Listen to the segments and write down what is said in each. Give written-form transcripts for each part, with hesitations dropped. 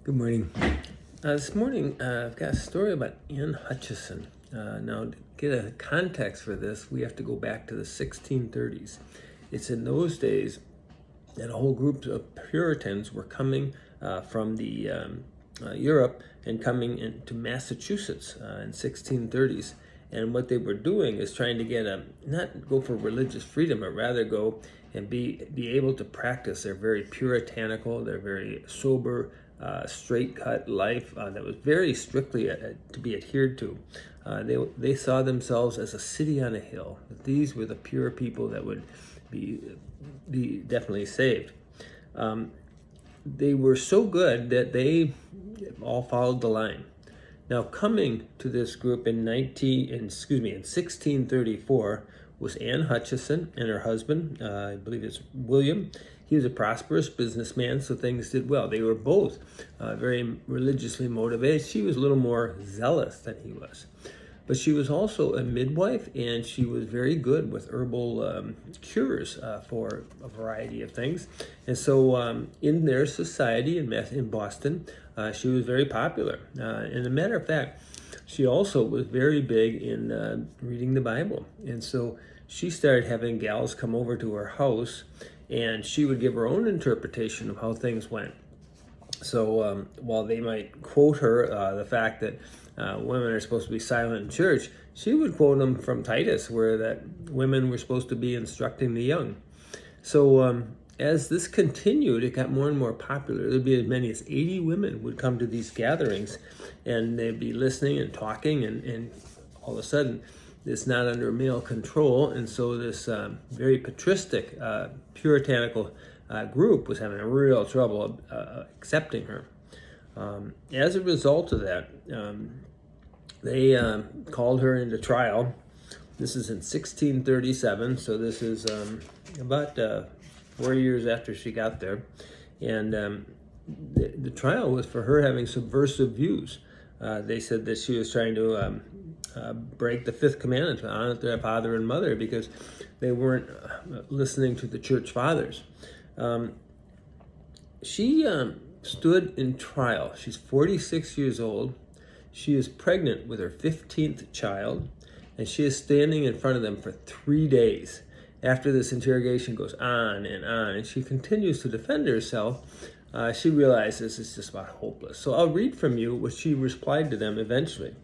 Good morning. This morning, I've got a story about Hutchinson. Now, to get a context for this, we have to go back to the 1630s. It's in those days that a whole group of Puritans were coming from the Europe and coming into Massachusetts in 1630s. And what they were doing is trying to get not go for religious freedom, but rather go and be able to practice their very puritanical, their very sober, straight-cut life that was very strictly to be adhered to. They saw themselves as a city on a hill. These were the pure people that would be definitely saved. They were so good that they all followed the line. Now, coming to this group in 1634 was Anne Hutchinson and her husband, I believe it's William. He was a prosperous businessman, so things did well. They were both very religiously motivated. She was a little more zealous than he was. But she was also a midwife, and she was very good with herbal cures for a variety of things. And so in their society in Boston, she was very popular. And as a matter of fact, she also was very big in reading the Bible. And so she started having gals come over to her house, and she would give her own interpretation of how things went. So while they might quote her the fact that women are supposed to be silent in church, she would quote them from Titus, where that women were supposed to be instructing the young. So as this continued, it got more and more popular. There'd be as many as 80 women would come to these gatherings, and they'd be listening and talking, and all of a sudden, it's not under male control, and so this very patristic, puritanical group was having a real trouble accepting her. As a result of that, they called her into trial. This is in 1637, so this is about 4 years after she got there. And the trial was for her having subversive views. They said that she was trying to break the fifth commandment to honor their father and mother because they weren't listening to the church fathers. She stood in trial. She's 46 years old. She is pregnant with her 15th child, and she is standing in front of them for 3 days. After this interrogation goes on, and she continues to defend herself, she realizes it's just about hopeless. So I'll read from you what she replied to them eventually.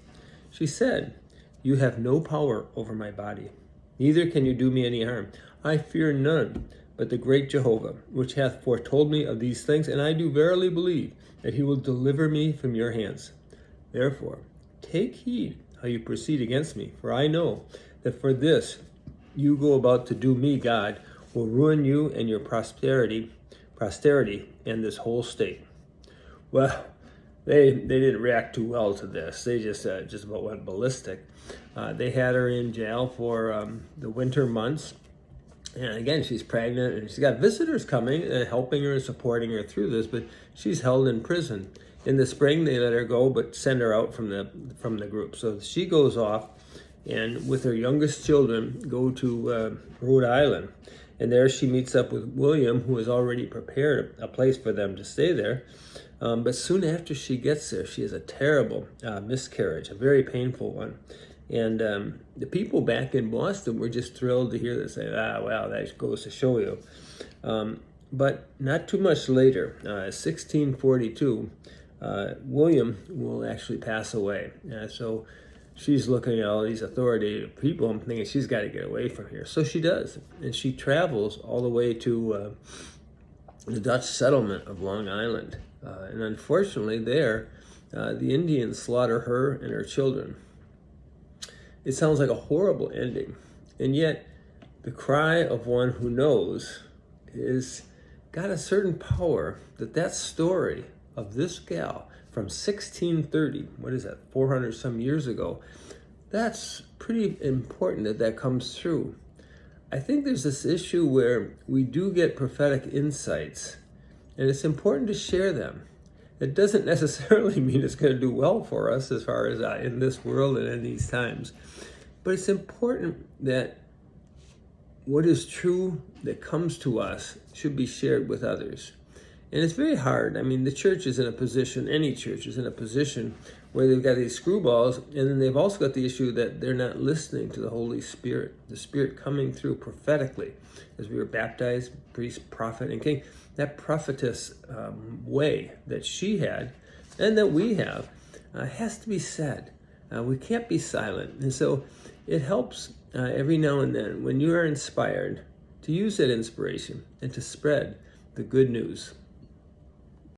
She said, "You have no power over my body, neither can you do me any harm. I fear none but the great Jehovah, which hath foretold me of these things, and I do verily believe that he will deliver me from your hands. Therefore, take heed how you proceed against me, for I know that for this you go about to do me, God will ruin you and your posterity, and this whole state." Well, they didn't react too well to this. They just about went ballistic. They had her in jail for the winter months. And again, she's pregnant, and she's got visitors coming and helping her and supporting her through this, but she's held in prison. In the spring, they let her go, but send her out from the group. So she goes off, and with her youngest children, go to Rhode Island. And there she meets up with William, who has already prepared a place for them to stay there. But soon after she gets there, she has a terrible miscarriage, a very painful one. And the people back in Boston were just thrilled to hear this. Say, wow, that goes to show you. But not too much later, 1642, William will actually pass away. So she's looking at all these authoritative people and thinking she's got to get away from here. So she does. And she travels all the way to the Dutch settlement of Long Island. And unfortunately there, the Indians slaughter her and her children. It sounds like a horrible ending. And yet, the cry of one who knows is got a certain power that story of this gal from 1630, what is that, 400 some years ago, that's pretty important that comes through. I think there's this issue where we do get prophetic insights, and it's important to share them. It doesn't necessarily mean it's going to do well for us as far as in this world and in these times. But it's important that what is true that comes to us should be shared with others. And it's very hard. I mean, the church is in a position, any church is in a position where they've got these screwballs, and then they've also got the issue that they're not listening to the Holy Spirit, the Spirit coming through prophetically. As we were baptized, priest, prophet, and king, that prophetess way that she had and that we have has to be said. We can't be silent. And so it helps every now and then when you are inspired to use that inspiration and to spread the good news